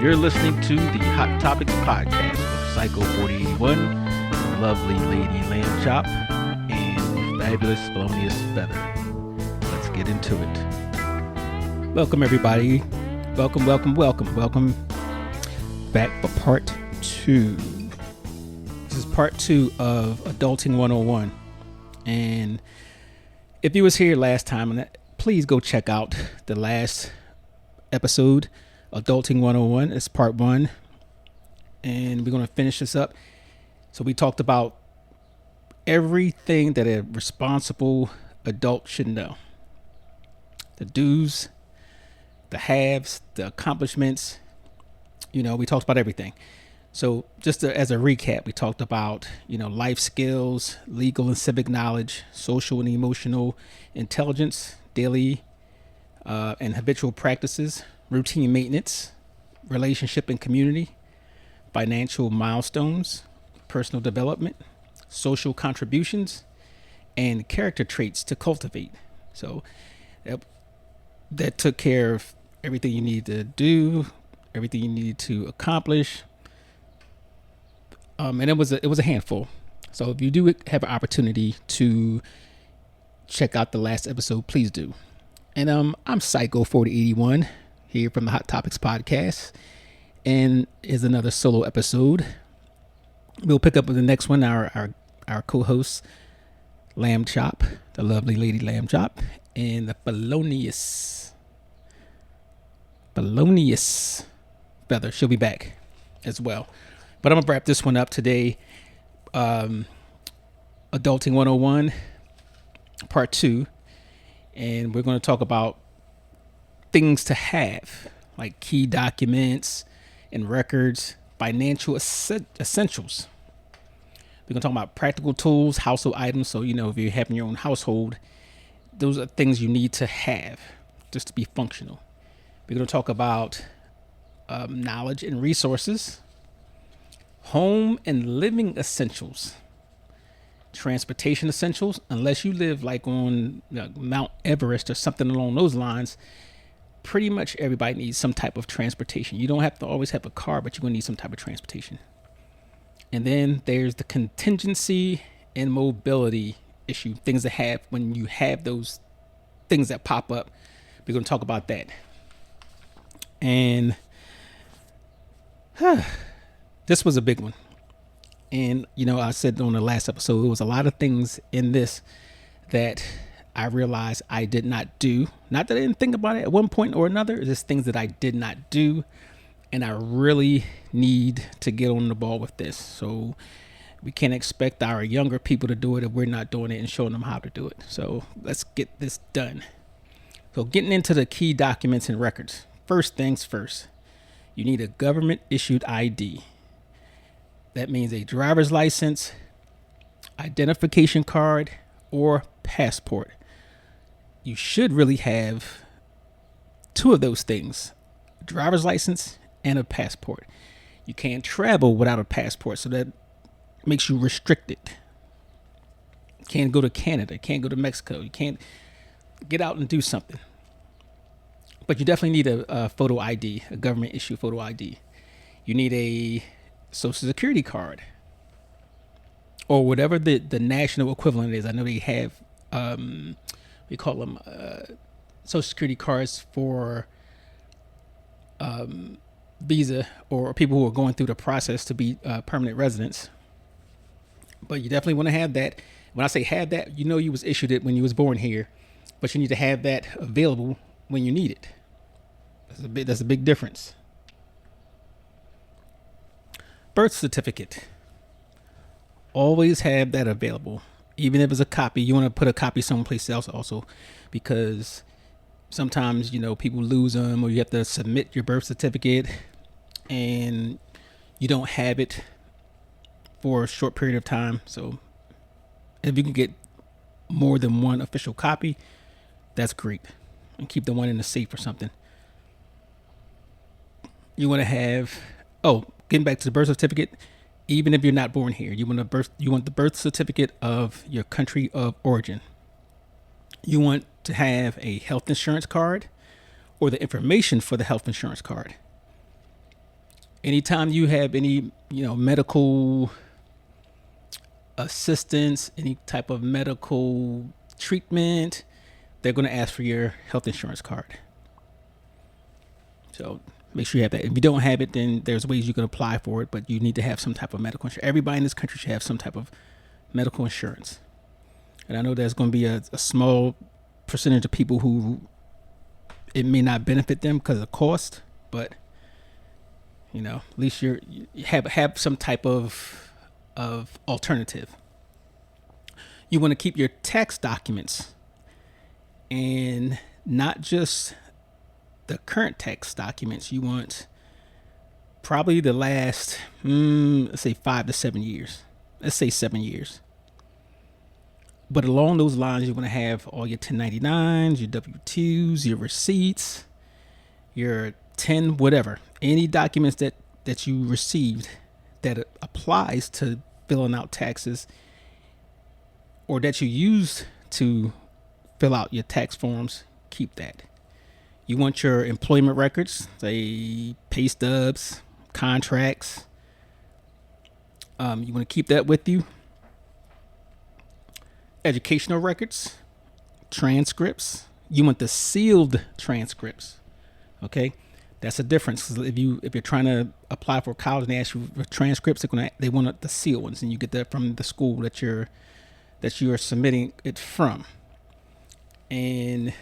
You're listening to the Hot Topics podcast with Psycho 4081, lovely lady Lamb Chop, and fabulous Thelonious Feather. Let's get into it. Welcome, everybody. Welcome back for part 2. This is part 2 of Adulting 101. And if you was here last time, please go check out the last episode, Adulting 101. It's part 1. And we're going to finish this up. So we talked about everything that a responsible adult should know. The do's, the haves, the accomplishments. You know, we talked about everything. So just as a recap, we talked about, life skills, legal and civic knowledge, social and emotional intelligence, daily and habitual practices, routine maintenance, relationship and community, financial milestones, personal development, social contributions, and character traits to cultivate. So that took care of everything you need to do, everything you needed to accomplish. And it was a handful. So if you do have an opportunity to check out the last episode, please do. And I'm Psycho 4081 here from the Hot Topics podcast, and is another solo episode. We'll pick up with the next one. Our co-host Lamb Chop, the lovely lady Lamb Chop, and the Thelonious Feather. She'll be back as well. But I'm going to wrap this one up today. Adulting 101, part 2. And we're going to talk about things to have, like key documents and records, financial essentials. We're going to talk about practical tools, household items. So, if you're having your own household, those are things you need to have just to be functional. We're going to talk about knowledge and resources, home and living essentials, transportation essentials. Unless you live like on Mount Everest or something along those lines, pretty much everybody needs some type of transportation. You don't have to always have a car, but you're going to need some type of transportation. And then there's the contingency and mobility issue, things to have when you have those things that pop up. We're going to talk about that. And this was a big one. And, I said on the last episode, there was a lot of things in this that I realized I did not do. Not that I didn't think about it at one point or another. It's just things that I did not do. And I really need to get on the ball with this. So we can't expect our younger people to do it if we're not doing it and showing them how to do it. So let's get this done. So getting into the key documents and records. First things first. You need a government issued ID. That means a driver's license, identification card, or passport. You should really have 2 of those things, a driver's license and a passport. You can't travel without a passport, so that makes you restricted. You can't go to Canada, you can't go to Mexico, you can't get out and do something. But you definitely need a photo ID, a government issue photo ID. You need a Social Security card or whatever the national equivalent is. I know they have, we call them Social Security cards for visa or people who are going through the process to be permanent residents. But you definitely want to have that. When I say have that, you was issued it when you was born here, but you need to have that available when you need it. That's a big difference. Birth certificate. Always have that available. Even if it's a copy, you want to put a copy someplace else also, because sometimes, people lose them, or you have to submit your birth certificate and you don't have it for a short period of time. So if you can get more than one official copy, that's great. And keep the one in the safe or something. You want to have, getting back to the birth certificate, even if you're not born here, you want the birth certificate of your country of origin. You want to have a health insurance card or the information for the health insurance card. Anytime you have any, medical assistance, any type of medical treatment, they're going to ask for your health insurance card. So make sure you have that. If you don't have it, then there's ways you can apply for it, but you need to have some type of medical insurance. Everybody in this country should have some type of medical insurance. And I know there's going to be a small percentage of people who it may not benefit them because of cost, but at least you have some type of alternative. You want to keep your tax documents, and not just the current tax documents. You want probably the last, let's say 5 to 7 years. Let's say 7 years. But along those lines, you want to have all your 1099s, your W-2s, your receipts, your 10, whatever, any documents that you received that applies to filling out taxes, or that you use to fill out your tax forms. Keep that. You want your employment records, say pay stubs, contracts. You want to keep that with you. Educational records, transcripts. You want the sealed transcripts. Okay, that's a difference. If you're trying to apply for college and they ask you for transcripts, they want the sealed ones, and you get that from the school that you're submitting it from. And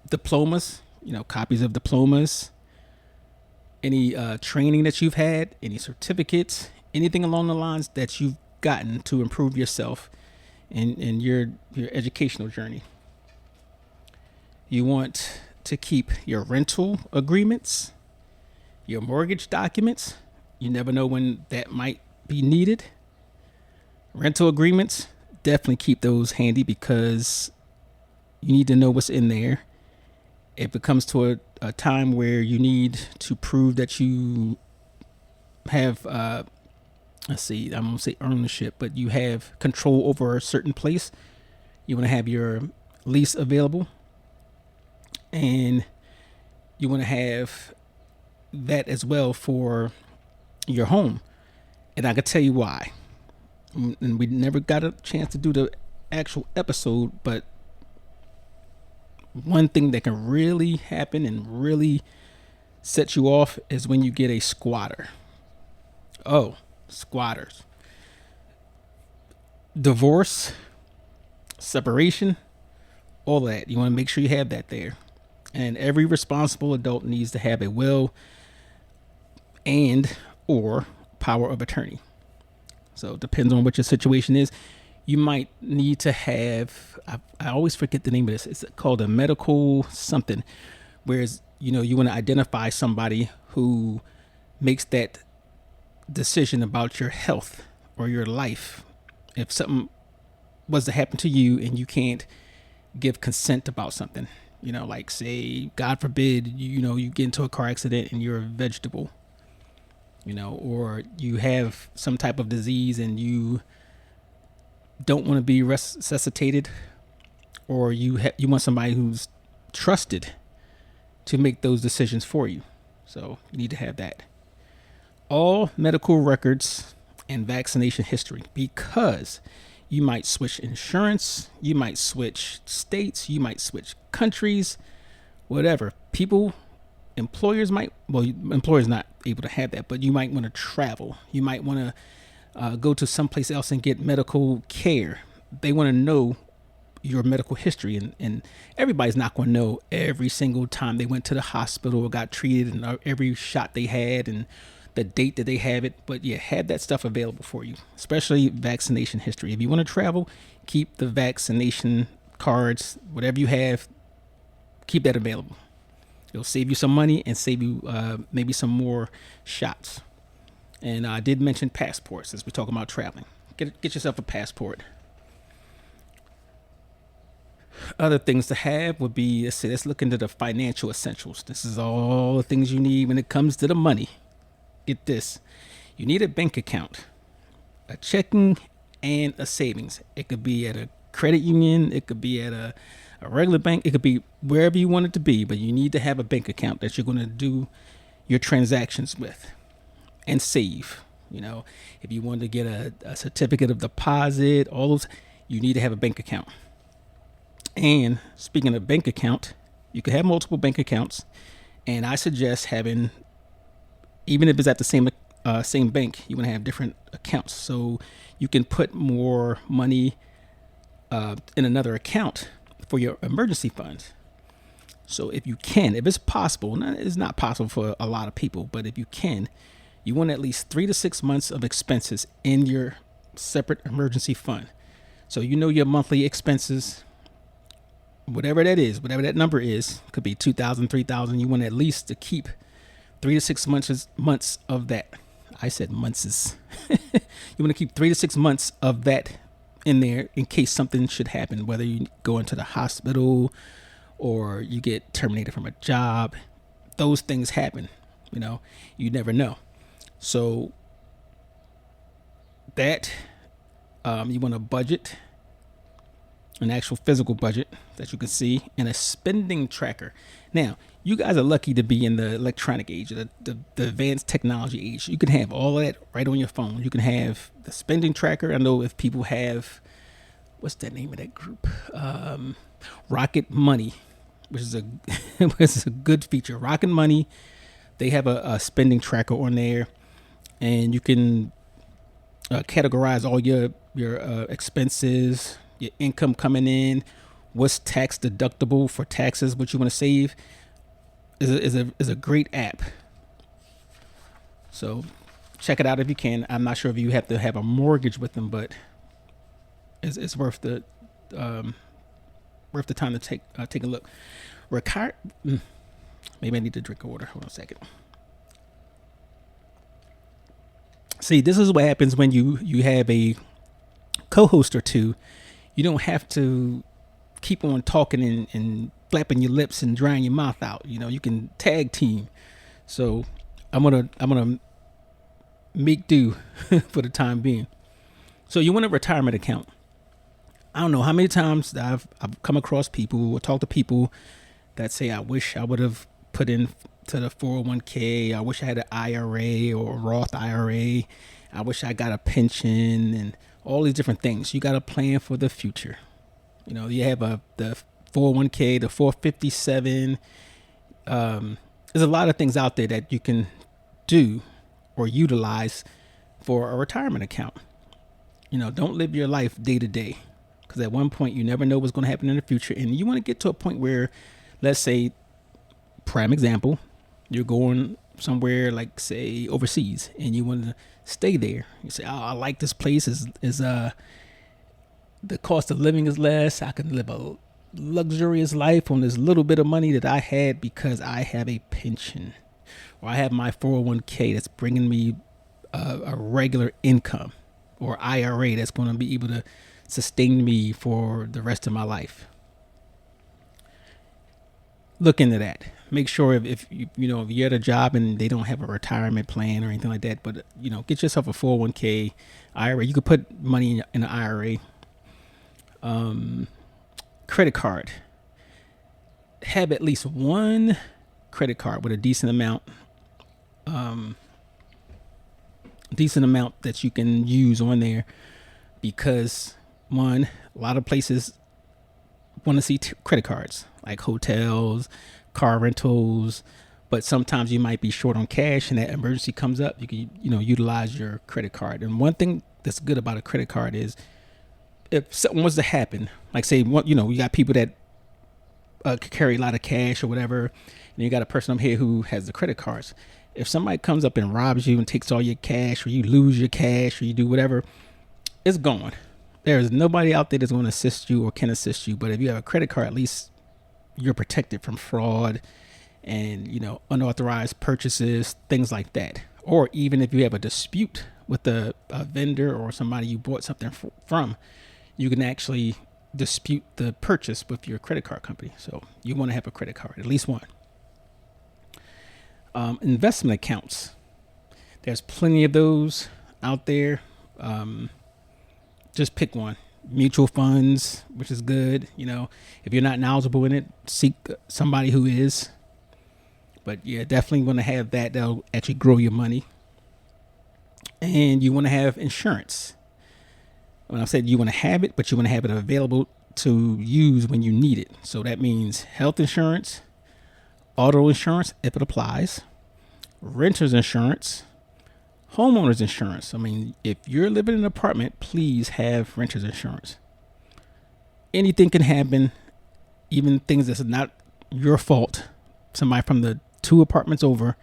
diplomas, copies of diplomas, any training that you've had, any certificates, anything along the lines that you've gotten to improve yourself in your educational journey. You want to keep your rental agreements, your mortgage documents. You never know when that might be needed. Rental agreements, definitely keep those handy because you need to know what's in there. If it comes to a time where you need to prove that you have, I'm going to say ownership, but you have control over a certain place, you want to have your lease available, and you want to have that as well for your home. And I can tell you why. And we never got a chance to do the actual episode, but one thing that can really happen and really set you off is when you get a squatter. Oh, squatters. Divorce, separation, all that. You want to make sure you have that there. And every responsible adult needs to have a will and or power of attorney. So it depends on what your situation is. You might need to have, I always forget the name of this. It's called a medical something, whereas, you want to identify somebody who makes that decision about your health or your life. If something was to happen to you and you can't give consent about something, like say, God forbid, you get into a car accident and you're a vegetable, or you have some type of disease and you don't want to be resuscitated, or you want somebody who's trusted to make those decisions for you. So you need to have that. All medical records and vaccination history, because you might switch insurance, you might switch states, you might switch countries, whatever. Employers not able to have that, but you might want to travel. You might want to go to someplace else and get medical care. They want to know your medical history, and everybody's not going to know every single time they went to the hospital or got treated and every shot they had and the date that they have it. But yeah, have that stuff available for you, especially vaccination history. If you want to travel, keep the vaccination cards, whatever you have, keep that available. It'll save you some money and save you maybe some more shots. And I did mention passports as we're talking about traveling. Get yourself a passport. Other things to have would be, let's look into the financial essentials. This is all the things you need when it comes to the money. Get this. You need a bank account, a checking and a savings. It could be at a credit union. It could be at a regular bank. It could be wherever you want it to be, but you need to have a bank account that you're going to do your transactions with and save. You know, if you want to get a certificate of deposit, all those, you need to have a bank account. And speaking of bank account, you can have multiple bank accounts, and I suggest having, even if it's at the same bank, you want to have different accounts so you can put more money in another account for your emergency funds. So if you can, if it's possible, it's not possible for a lot of people, but if you can, you want at least 3 to 6 months of expenses in your separate emergency fund. So you know your monthly expenses, whatever that is, whatever that number is, could be 2,000, 3,000. You want at least to keep 3 to 6 months of that. I said months. You want to keep 3 to 6 months of that in there in case something should happen, whether you go into the hospital or you get terminated from a job. Those things happen, you know, you never know. So that you want a budget, an actual physical budget that you can see, and a spending tracker. Now, you guys are lucky to be in the electronic age, the advanced technology age. You can have all of that right on your phone. You can have the spending tracker. I know if people have, what's that name of that group? Rocket Money, which is which is a good feature. Rocket Money, they have a spending tracker on there, and you can categorize all your expenses, your income coming in, what's tax deductible for taxes, what you want to save. Is a great app. So check it out if you can. I'm not sure if you have to have a mortgage with them, but it's worth the time to take a look. Maybe I need to drink water. Hold on a second. See, this is what happens when you have a co-host or two. You don't have to keep on talking and flapping your lips and drying your mouth out. You know, you can tag team. So I'm gonna make do for the time being. So you want a retirement account. I don't know how many times I've come across people or talked to people that say, I wish I would have put in to the 401k. I wish I had an IRA or a Roth IRA. I wish I got a pension and all these different things. You got to plan for the future. You know, you have the 401k, the 457. There's a lot of things out there that you can do or utilize for a retirement account. You know, don't live your life day to day, because at one point you never know what's going to happen in the future. And you want to get to a point where, let's say, prime example, you're going somewhere like, say, overseas, and you want to stay there. You say, oh, I like this place. Is the cost of living is less. I can live a luxurious life on this little bit of money that I had because I have a pension, or I have my 401k that's bringing me a regular income, or IRA that's going to be able to sustain me for the rest of my life. Look into that. Make sure if you're at a job and they don't have a retirement plan or anything like that, but get yourself a 401k, IRA. You could put money in an IRA. Credit card. Have at least one credit card with a decent amount that you can use on there, because a lot of places want to see credit cards, like hotels, car rentals, but sometimes you might be short on cash and that emergency comes up. You can utilize your credit card. And one thing that's good about a credit card is, if something was to happen, like say, you got people that carry a lot of cash or whatever, and you got a person up here who has the credit cards. If somebody comes up and robs you and takes all your cash, or you lose your cash, or you do whatever, it's gone. There's nobody out there that's going to assist you or can assist you. But if you have a credit card, at least you're protected from fraud and unauthorized purchases, things like that. Or even if you have a dispute with a vendor or somebody you bought something from, you can actually dispute the purchase with your credit card company. So you want to have a credit card, at least one. Investment accounts. There's plenty of those out there. Just pick one. Mutual funds, which is good. If you're not knowledgeable in it, seek somebody who is. But yeah, definitely want to have that. That'll actually grow your money. And you want to have insurance. When I said you want to have it, but you want to have it available to use when you need it. So that means health insurance, auto insurance if it applies, renter's insurance, homeowner's insurance. I mean, if you're living in an apartment, please have renter's insurance. Anything can happen, even things that's not your fault. Somebody from the 2 apartments over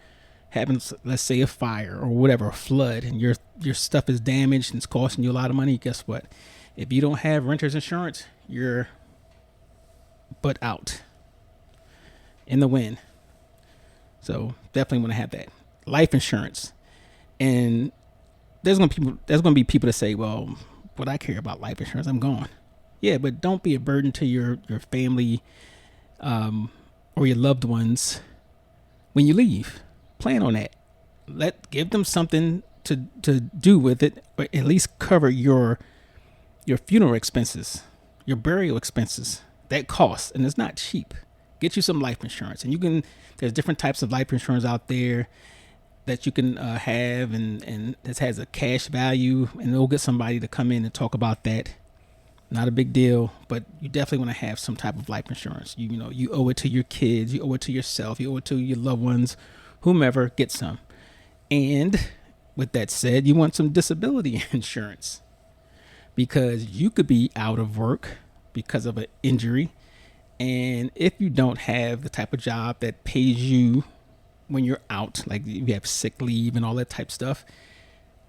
happens, let's say a fire or whatever, a flood, and your stuff is damaged and it's costing you a lot of money. Guess what? If you don't have renter's insurance, you're butt out in the wind. So definitely want to have that. Life insurance. And there's gonna be people that say, well, what I care about life insurance, I'm gone. Yeah, but don't be a burden to your family or your loved ones when you leave. Plan on that. Give them something to do with it, or at least cover your funeral expenses, your burial expenses. That costs, and it's not cheap. Get you some life insurance, and there's different types of life insurance out there that you can have, and this has a cash value, and they'll get somebody to come in and talk about that. Not a big deal, but you definitely want to have some type of life insurance. You owe it to your kids, you owe it to yourself, you owe it to your loved ones, whomever. Get some. And with that said, you want some disability insurance, because you could be out of work because of an injury, and if you don't have the type of job that pays you when you're out, like you have sick leave and all that type stuff,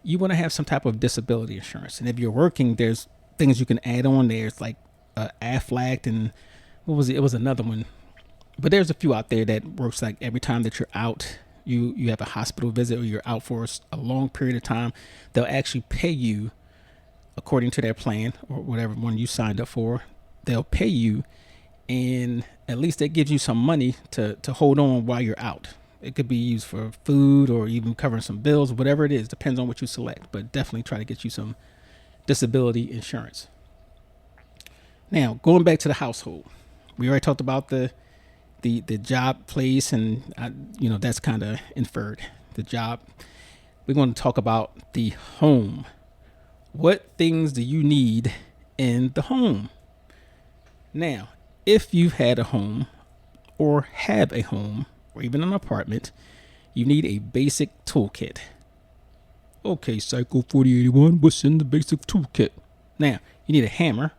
you want to have some type of disability insurance. And if you're working, there's things you can add on there. It's like Aflac, and what was it? It was another one, but there's a few out there that works like every time that you're out, you have a hospital visit or you're out for a long period of time, they'll actually pay you according to their plan or whatever one you signed up for. They'll pay you, and at least that gives you some money to hold on while you're out. It could be used for food or even covering some bills, whatever it is, depends on what you select, but definitely try to get you some disability insurance. Now, going back to the household, we already talked about the job place, and that's kind of inferred, the job. We're going to talk about the home. What things do you need in the home? Now, if you've had a home or have a home or even an apartment, you need a basic toolkit. Okay, Psycho 4081, what's in the basic toolkit? Now, you need a hammer,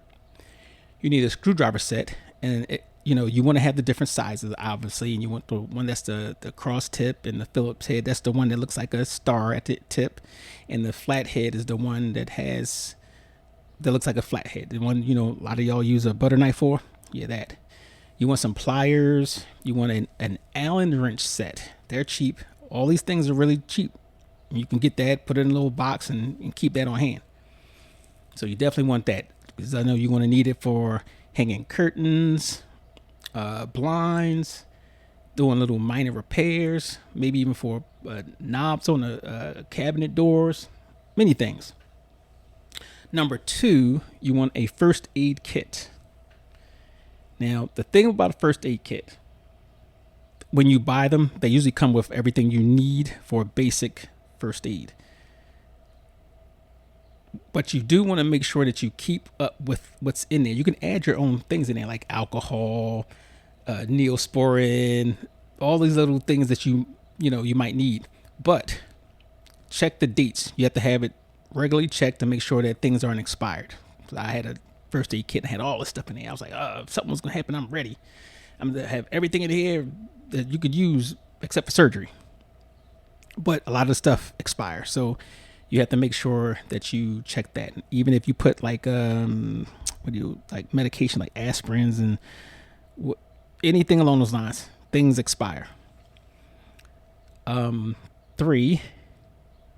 you need a screwdriver set, and you want to have the different sizes, obviously, and you want the one that's the cross tip, and the Phillips head, that's the one that looks like a star at the tip, and the flat head is the one that looks like a flat head, the one a lot of y'all use a butter knife for. Yeah, that. You want some pliers, you want an Allen wrench set. They're cheap. All these things are really cheap. You can get that, put it in a little box, and keep that on hand. So you definitely want that, because I know you want to need it for hanging curtains, blinds, doing little minor repairs, maybe even for knobs on the cabinet doors, many things. Number 2, you want a first aid kit. Now, the thing about a first aid kit, when you buy them, they usually come with everything you need for basic first aid. But you do want to make sure that you keep up with what's in there. You can add your own things in there, like alcohol, Neosporin, all these little things that you might need. But check the dates. You have to have it regularly checked to make sure that things aren't expired. I had a first aid kit and had all this stuff in there. I was like, if something was going to happen, I'm ready. I'm going to have everything in here that you could use except for surgery. But a lot of stuff expires. So you have to make sure that you check that. Even if you put like medication like aspirins and anything along those lines, things expire. 3,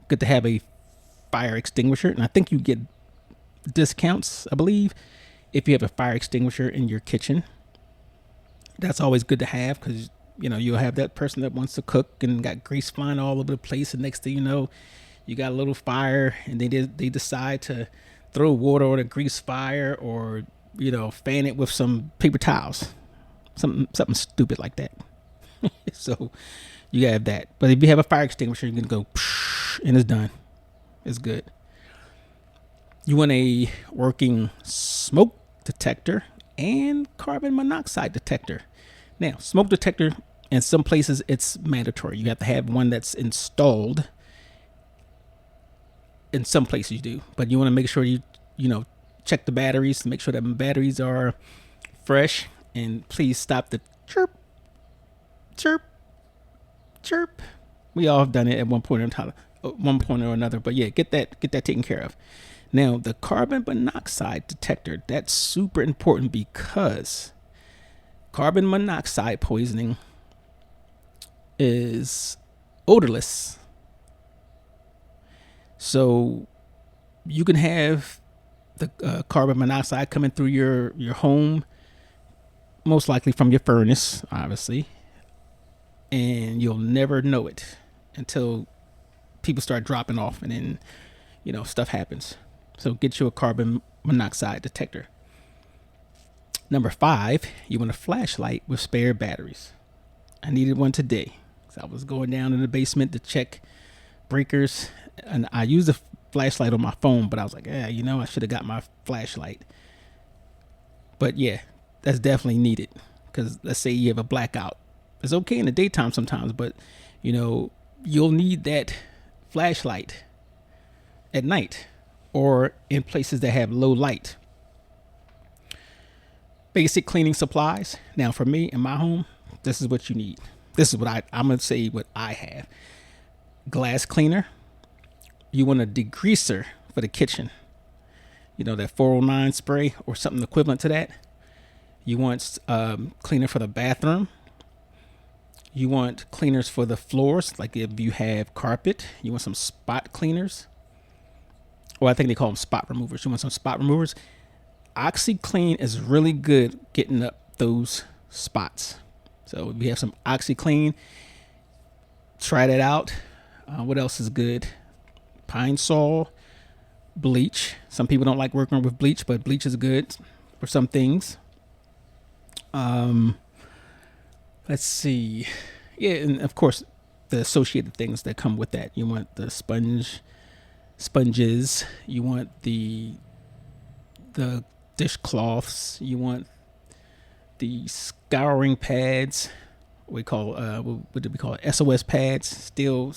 good to have a fire extinguisher, and I think you get discounts, I believe, if you have a fire extinguisher in your kitchen. That's always good to have, because you'll have that person that wants to cook and got grease flying all over the place, and next thing you know, you got a little fire, and they decide to throw water on a grease fire, or fan it with some paper towels, something stupid like that. So you have that. But if you have a fire extinguisher, you can go and it's done. It's good. You want a working smoke detector and carbon monoxide detector. Now, smoke detector, in some places it's mandatory. You have to have one that's installed. In some places you do, but you want to make sure you check the batteries to make sure that batteries are fresh. And please stop the chirp, chirp, chirp. We all have done it at one point or another. But yeah, get that taken care of. Now, the carbon monoxide detector, that's super important because carbon monoxide poisoning is odorless. So you can have the carbon monoxide coming through your home, most likely from your furnace, obviously, and you'll never know it until people start dropping off, and then stuff happens. So get you a carbon monoxide detector. Number 5, you want a flashlight with spare batteries. I needed one today. So I was going down in the basement to check breakers, and I used a flashlight on my phone, but I was like, I should have got my flashlight. But yeah, that's definitely needed, because let's say you have a blackout. It's okay in the daytime sometimes, but you'll need that flashlight at night or in places that have low light. Basic cleaning supplies. Now, for me in my home, this is what you need. This is what I'm going to say what I have. Glass cleaner. You want a degreaser for the kitchen. That 409 spray or something equivalent to that. You want cleaner for the bathroom. You want cleaners for the floors, like if you have carpet. You want some spot cleaners. Well, I think they call them spot removers. You want some spot removers. OxiClean is really good getting up those spots. So if you have some OxiClean, try that out. What else is good? Pine Sol, bleach. Some people don't like working with bleach, but bleach is good for some things. Let's see. Yeah, and of course, the associated things that come with that. You want the sponges. You want the dishcloths. You want the scouring pads. What do we call it? SOS pads. Still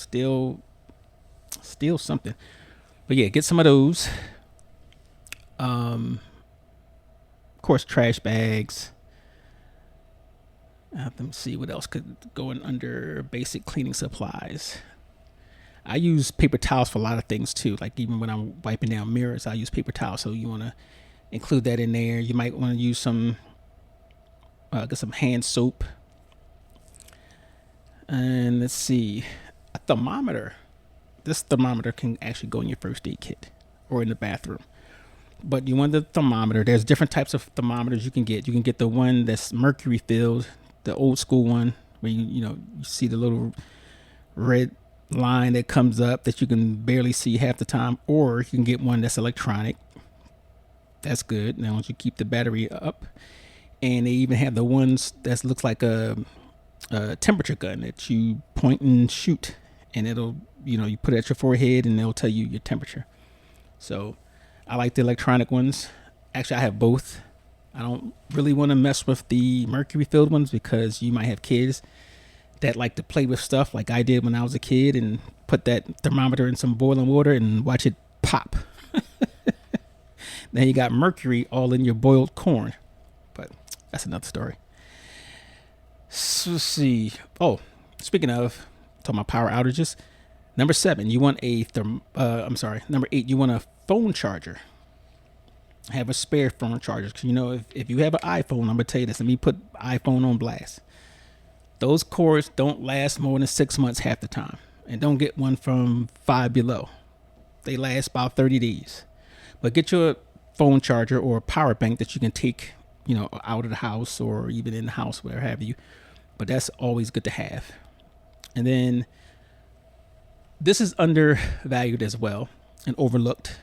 something. But yeah, get some of those. Of course, trash bags. Let me see what else could go in under basic cleaning supplies. I use paper towels for a lot of things too. Like even when I'm wiping down mirrors, I use paper towels. So you want to include that in there. You might want to use some hand soap. And let's see, a thermometer. This thermometer can actually go in your first aid kit or in the bathroom. But you want the thermometer. There's different types of thermometers you can get. You can get the one that's mercury filled, the old school one, where you see the little red line that comes up that you can barely see half the time, or you can get one that's electronic. That's good. Now once you keep the battery up, and they even have the ones that looks like a temperature gun that you point and shoot, and it'll you put it at your forehead and it'll tell you your temperature. So I like the electronic ones. Actually, I have both. I don't really want to mess with the mercury filled ones because you might have kids that like to play with stuff like I did when I was a kid and put that thermometer in some boiling water and watch it pop. Then you got mercury all in your boiled corn. But that's another story. So let's see. Oh, speaking of talking about power outages, number 7, you want number 8, you want a phone charger. Have a spare phone charger. Because if you have an iPhone, I'm gonna tell you this. Let me put iPhone on blast. Those cords don't last more than 6 months half the time. And don't get one from Five Below. They last about 30 days. But get your phone charger or a power bank that you can take, out of the house or even in the house, whatever have you. But that's always good to have. And then this is undervalued as well and overlooked.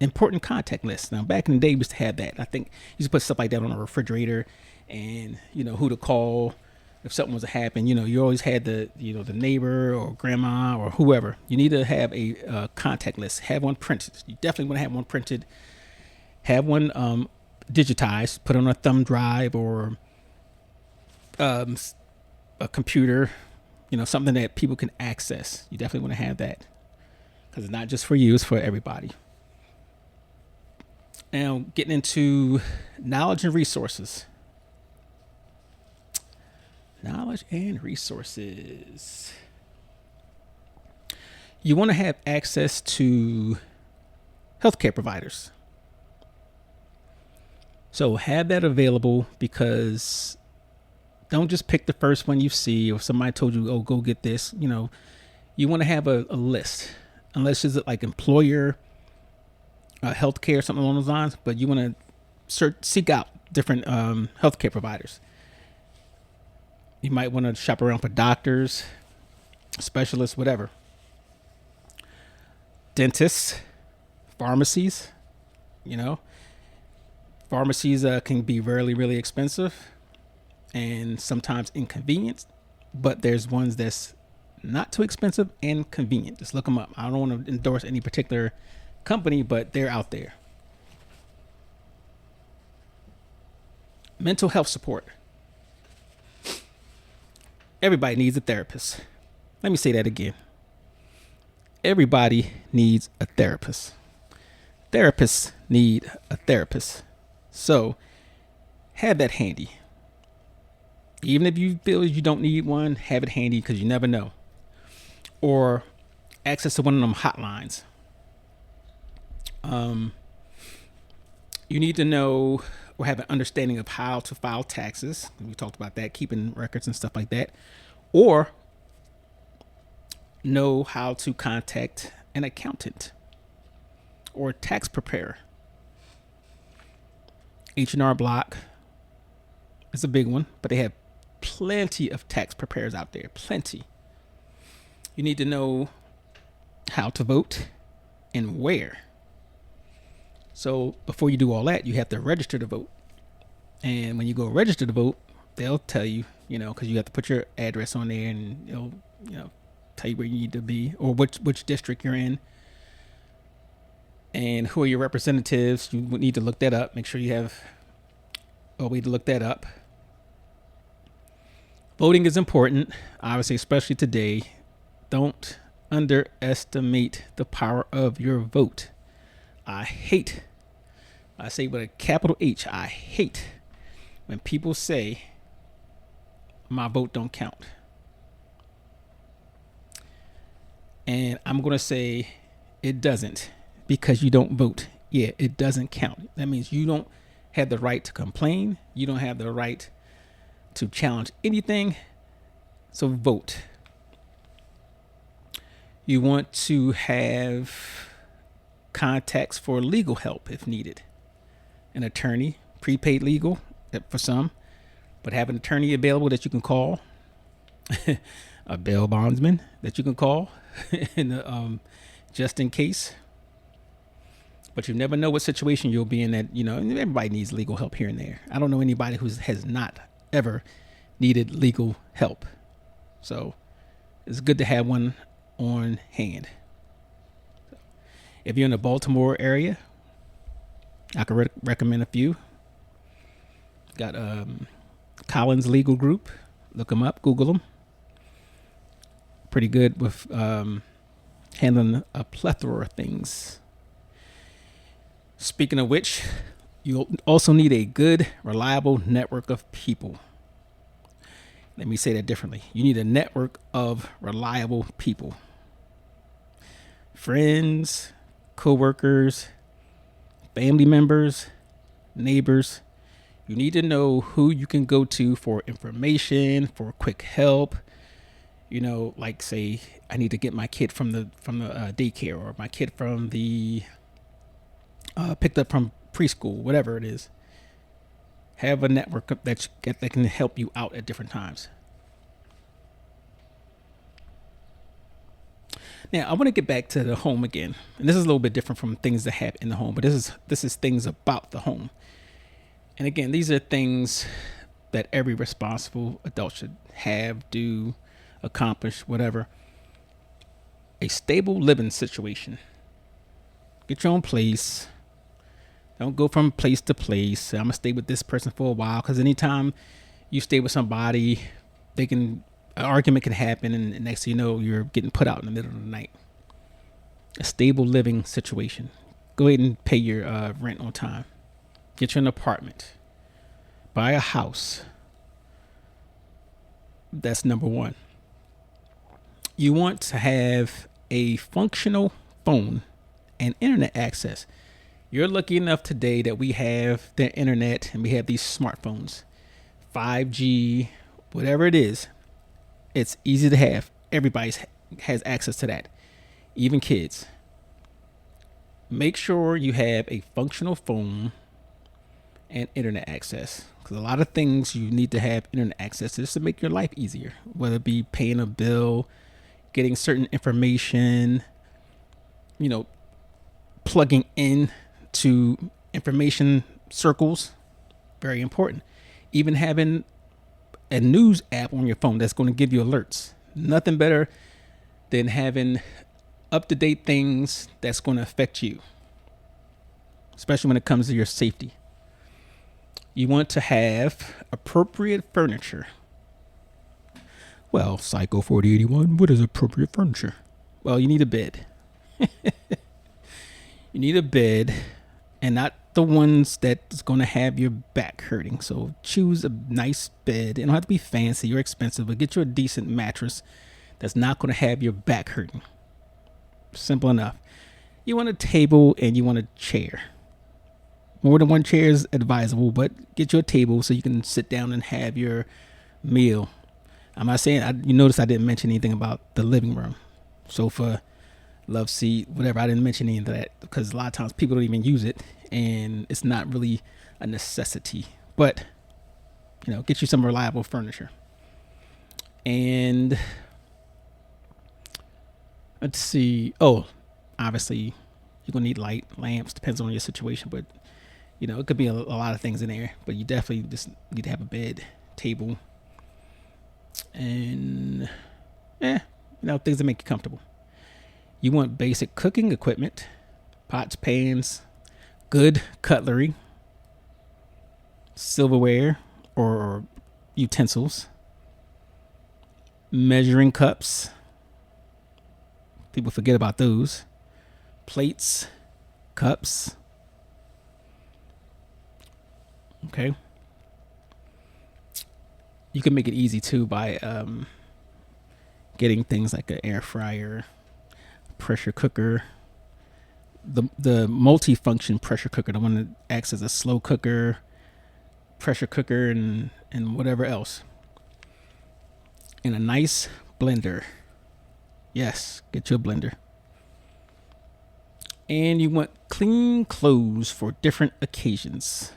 Important contact list. Now, back in the day, we used to have that. I think you used to put stuff like that on a refrigerator and, who to call if something was to happen, you always had the neighbor or grandma or whoever. You need to have a contact list. Have one printed. You definitely want to have one printed. Have one digitized. Put on a thumb drive or a computer. Something that people can access. You definitely want to have that because it's not just for you; it's for everybody. Now, getting into knowledge and resources. Knowledge and resources. You want to have access to healthcare providers. So have that available, because don't just pick the first one you see, or somebody told you, oh, go get this. You want to have a list, unless it's like employer healthcare or something along those lines. But you want to seek out different healthcare providers. You might want to shop around for doctors, specialists, whatever. Dentists, pharmacies, Pharmacies can be really, really expensive and sometimes inconvenient, but there's ones that's not too expensive and convenient. Just look them up. I don't want to endorse any particular company, but they're out there. Mental health support. Everybody needs a therapist. Let me say that again. Everybody needs a therapist. Therapists need a therapist. So have that handy. Even if you feel you don't need one, have it handy, because you never know. Or access to one of them hotlines. You need to know or have an understanding of how to file taxes. We talked about that, keeping records and stuff like that. Or know how to contact an accountant or tax preparer. H&R Block is a big one, but they have plenty of tax preparers out there. Plenty. You need to know how to vote and where. So before you do all that, you have to register to vote. And when you go register to vote, they'll tell you, because you have to put your address on there, and it'll, tell you where you need to be or which district you're in. And who are your representatives? You would need to look that up. Make sure you have a way to look that up. Voting is important, obviously, especially today. Don't underestimate the power of your vote. I say with a capital H, I hate when people say my vote don't count. And I'm going to say it doesn't, because you don't vote. Yeah, it doesn't count. That means you don't have the right to complain. You don't have the right to challenge anything. So vote. You want to have contacts for legal help if needed. An attorney, prepaid legal for some, but have an attorney available that you can call. A bail bondsman that you can call just in case. But you never know what situation you'll be in that, everybody needs legal help here and there. I don't know anybody who has not ever needed legal help. So it's good to have one on hand. If you're in the Baltimore area, I could recommend a few. Got Collins Legal Group. Look them up, Google them. Pretty good with handling a plethora of things. Speaking of which, you'll also need a good, reliable network of people. Let me say that differently. You need a network of reliable people. Friends, co-workers, family members, neighbors. You need to know who you can go to for information, for quick help. Like say, I need to get my kid from the daycare, or my kid from the picked up from preschool, whatever it is. Have a network that can help you out at different times. Now, I want to get back to the home again, and this is a little bit different from things that happen in the home, but this is things about the home. And again, these are things that every responsible adult should have, do, accomplish, whatever. A stable living situation. Get your own place. Don't go from place to place. I'm gonna stay with this person for a while, because anytime you stay with somebody, an argument can happen, and next thing you know, you're getting put out in the middle of the night. A stable living situation. Go ahead and pay your rent on time. Get you an apartment. Buy a house. That's number one. You want to have a functional phone and internet access. You're lucky enough today that we have the internet and we have these smartphones, 5G, whatever it is. It's easy to have. Everybody has access to that, even kids. Make sure you have a functional phone and internet access, because a lot of things you need to have internet access just to make your life easier, whether it be paying a bill, getting certain information, plugging in to information circles, very important. Even having a news app on your phone that's going to give you alerts. Nothing better than having up-to-date things that's going to affect you, especially when it comes to your safety. You want to have appropriate furniture. Well, Psycho 4081, what is appropriate furniture? Well, you need a bed. You need a bed, and not the ones that's going to have your back hurting. So choose a nice bed. It don't have to be fancy or expensive, but get you a decent mattress that's not going to have your back hurting. Simple enough. You want a table and you want a chair. More than one chair is advisable, but get you a table so you can sit down and have your meal. I'm not saying, you notice I didn't mention anything about the living room, sofa, love seat, whatever. I didn't mention any of that because a lot of times people don't even use it and it's not really a necessity. But, get you some reliable furniture. And let's see. Oh, obviously you're going to need light, lamps, depends on your situation. But, it could be a lot of things in there. But you definitely just need to have a bed, table, and, things that make you comfortable. You want basic cooking equipment, pots, pans, good cutlery, silverware or utensils, measuring cups. People forget about those. Plates, cups. Okay. You can make it easy too by getting things like an air fryer, pressure cooker, the multi-function pressure cooker, the one that acts as a slow cooker, pressure cooker, and whatever else. And a nice blender. Yes, get you a blender. And you want clean clothes for different occasions.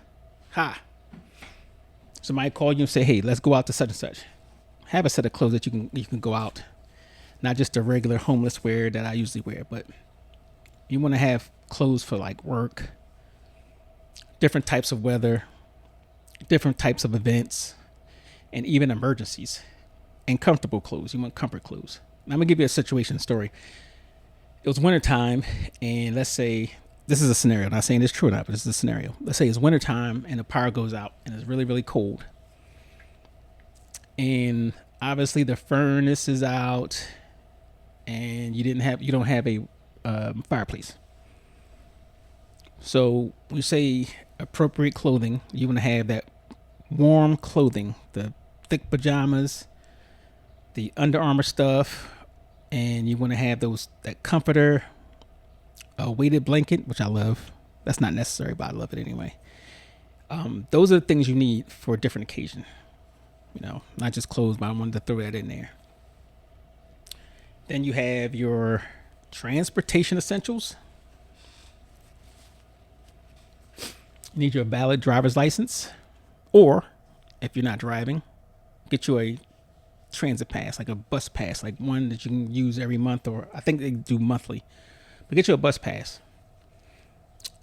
Somebody call you and say, hey, let's go out to such and such. Have a set of clothes that you can go out. Not just the regular homeless wear that I usually wear, but you want to have clothes for like work, different types of weather, different types of events, and even emergencies. And comfortable clothes. You want comfort clothes. Now, I'm going to give you a situation story. It was wintertime, and let's say, this is a scenario. I'm not saying it's true or not, but this is a scenario. Let's say it's wintertime and the power goes out and it's really, really cold. And obviously the furnace is out and you don't have a fireplace. So we say appropriate clothing. You want to have that warm clothing, the thick pajamas, the Under Armour stuff, and you want to have that comforter, a weighted blanket, which I love. That's not necessary, but I love it anyway. Those are the things you need for a different occasion. Not just clothes, but I wanted to throw that in there. Then you have your transportation essentials. You need your valid driver's license, or if you're not driving, get you a transit pass, like a bus pass, like one that you can use every month, or I think they do monthly. But get you a bus pass.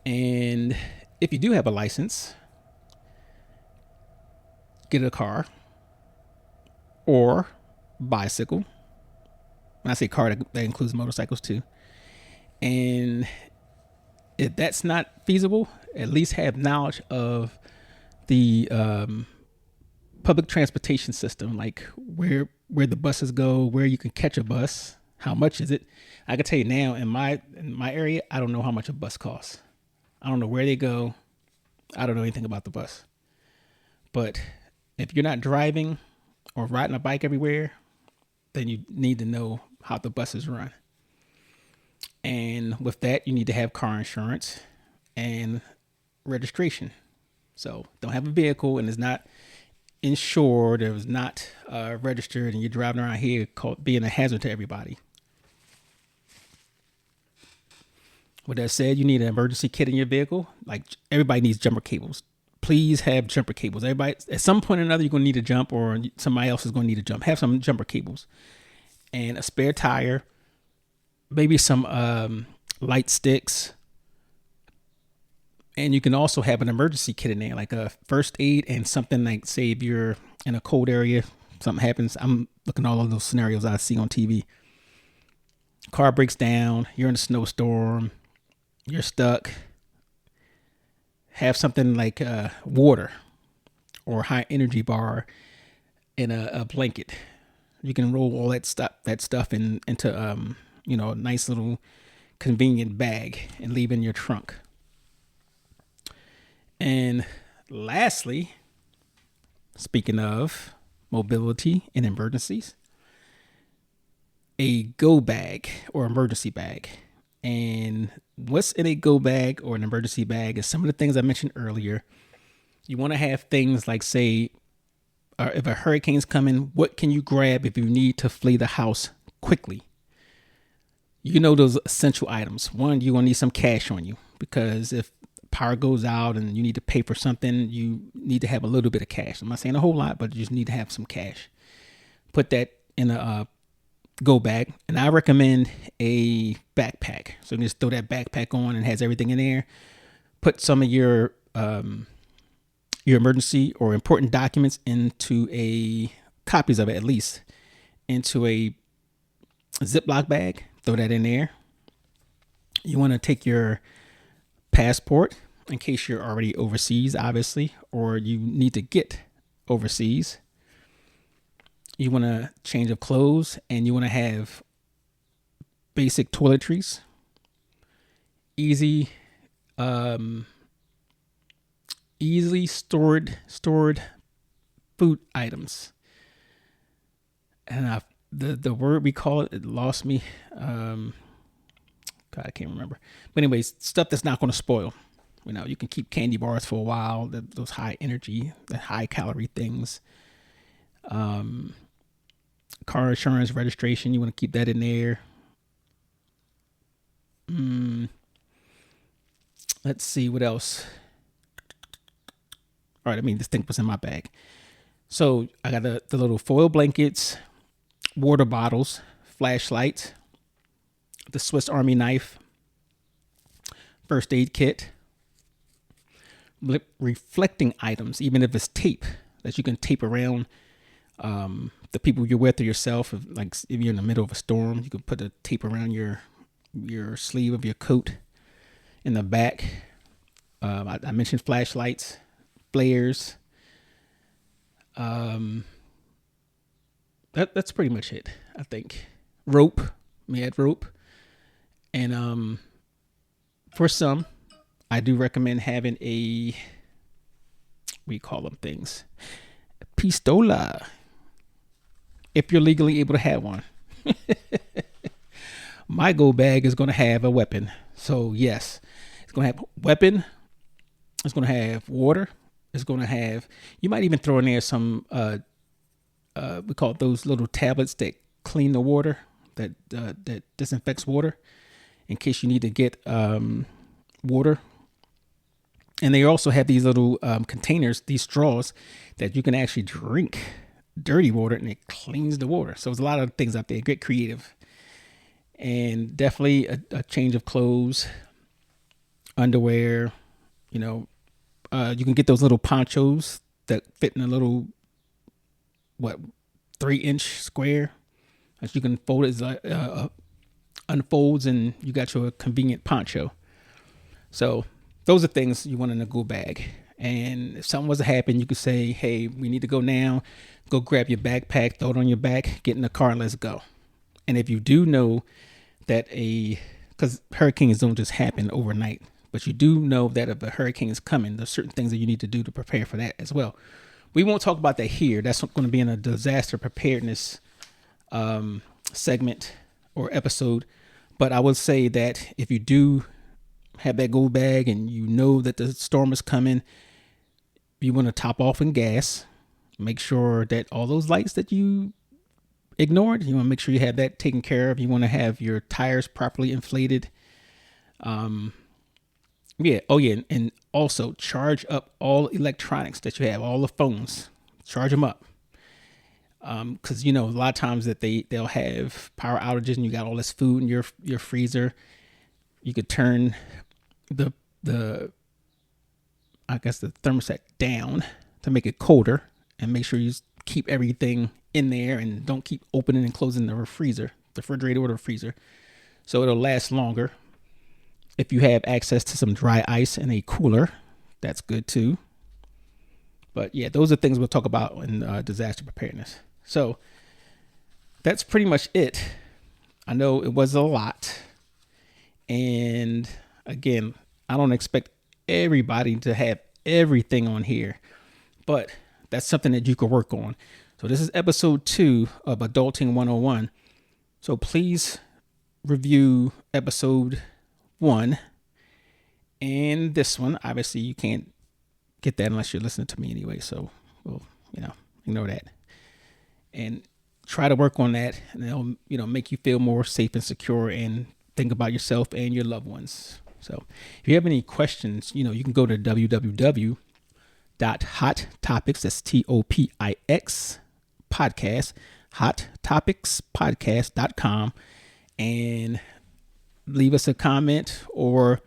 And if you do have a license, get a car or bicycle. When I say car, that includes motorcycles too. And if that's not feasible, at least have knowledge of the public transportation system, like where the buses go, where you can catch a bus, how much is it. I can tell you now, in my area, I don't know how much a bus costs. I don't know where they go. I don't know anything about the bus. But if you're not driving or riding a bike everywhere, then you need to know how the buses run. And with that, you need to have car insurance and registration. So don't have a vehicle and it's not insured or is not registered, and you're driving around here being a hazard to everybody. With that said, you need an emergency kit in your vehicle. Like, everybody needs jumper cables. Please have jumper cables. Everybody, at some point or another, you're going to need to jump, or somebody else is going to need to jump. Have some jumper cables and a spare tire, maybe some light sticks. And you can also have an emergency kit in there, like a first aid and something like, say, if you're in a cold area, something happens. I'm looking at all of those scenarios I see on TV. Car breaks down, you're in a snowstorm, you're stuck. Have something like water or high energy bar in a blanket. You can roll all that stuff into a nice little convenient bag and leave in your trunk. And lastly, speaking of mobility and emergencies, a go bag or emergency bag. And what's in a go bag or an emergency bag is some of the things I mentioned earlier. You want to have things like, say, if a hurricane's coming, what can you grab if you need to flee the house quickly? You know those essential items. One, you're going to need some cash on you, because if power goes out and you need to pay for something, you need to have a little bit of cash. I'm not saying a whole lot, but you just need to have some cash. Put that in a go bag. And I recommend a backpack. So you can just throw that backpack on and it has everything in there. Put some of your emergency or important documents into copies of it at least, into a Ziploc bag. Throw that in there. You want to take your passport in case you're already overseas, obviously, or you need to get overseas. You want a change of clothes, and you want to have basic toiletries, easily stored food items. And the word we call it lost me. God, I can't remember. But anyways, stuff that's not going to spoil. You can keep candy bars for a while. Those high energy, the high calorie things. Car insurance, registration. You want to keep that in there. Let's see what else. All right, this thing was in my bag. So I got the little foil blankets, water bottles, flashlights, the Swiss Army knife, first aid kit, reflecting items, even if it's tape that you can tape around the people you're with or yourself. If you're in the middle of a storm, you can put a tape around your sleeve of your coat in the back. I mentioned flashlights, flares. That's pretty much it, I think. Rope. We had rope. And for some, I do recommend having we call them things, pistola, if you're legally able to have one. My go bag is going to have a weapon. So yes, it's going to have weapon. It's going to have water. It's going to have, you might even throw in there some, we call it those little tablets that clean the water, that disinfects water, in case you need to get water. And they also have these little containers, these straws, that you can actually drink dirty water and it cleans the water. So there's a lot of things out there. Get creative. And definitely a change of clothes, underwear. You can get those little ponchos that fit in a little 3-inch square that you can fold it, unfolds, and you got your convenient poncho. So those are things you want in a go bag. And if something was to happen, you could say, hey, we need to go now. Go grab your backpack, throw it on your back, get in the car, and let's go. And if you do know that because hurricanes don't just happen overnight, but you do know that if a hurricane is coming, there's certain things that you need to do to prepare for that as well. We won't talk about that here. That's going to be in a disaster preparedness segment or episode. But I will say that if you do have that go bag and you know that the storm is coming, you want to top off in gas. Make sure that all those lights that you ignored, you want to make sure you have that taken care of. You want to have your tires properly inflated. And also charge up all electronics that you have, all the phones. Charge them up. Because a lot of times that they'll have power outages and you got all this food in your freezer. You could turn the thermostat down to make it colder, and make sure you keep everything in there and don't keep opening and closing the refrigerator or the freezer, so it'll last longer. If you have access to some dry ice in a cooler, that's good too. But yeah, those are things we'll talk about in disaster preparedness. So that's pretty much it. I know it was a lot. And again, I don't expect everybody to have everything on here, but that's something that you can work on. So this is episode 2 of Adulting 101. So please review episode 1 and this one. Obviously you can't get that unless you're listening to me anyway. So we'll, ignore that and try to work on that, and it'll, make you feel more safe and secure and think about yourself and your loved ones. So if you have any questions, you can go to www.hottopics, that's TOPIX podcast, hottopicspodcast.com, and leave us a comment or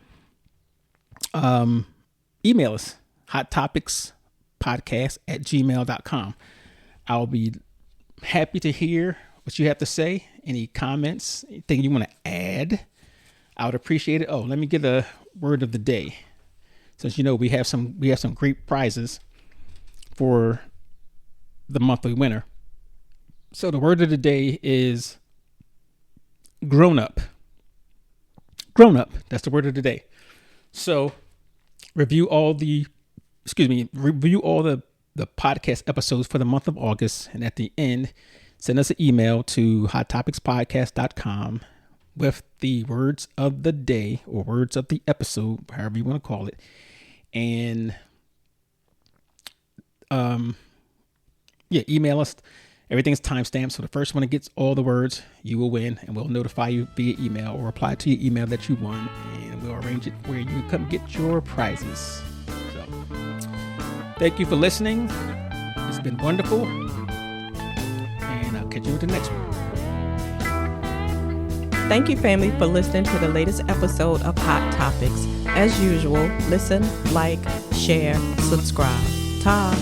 email us, hottopicspodcast@gmail.com. I'll be happy to hear what you have to say. Any comments, anything you want to add, I would appreciate it. Oh, let me get a word of the day. Since we have some great prizes for the monthly winner. So the word of the day is grown up. Grown up. That's the word of the day. So review all the podcast episodes for the month of August, and at the end, send us an email to hottopicspodcast.com with the words of the day or words of the episode, however you want to call it. And email us. Everything's timestamped, so the first one that gets all the words, you will win, and we'll notify you via email or reply to your email that you won, and we'll arrange it where you can come get your prizes. So thank you for listening. It's been wonderful, and I'll catch you with the next one. Thank you, family, for listening to the latest episode of Hot Topics. As usual, listen, like, share, subscribe. Ta.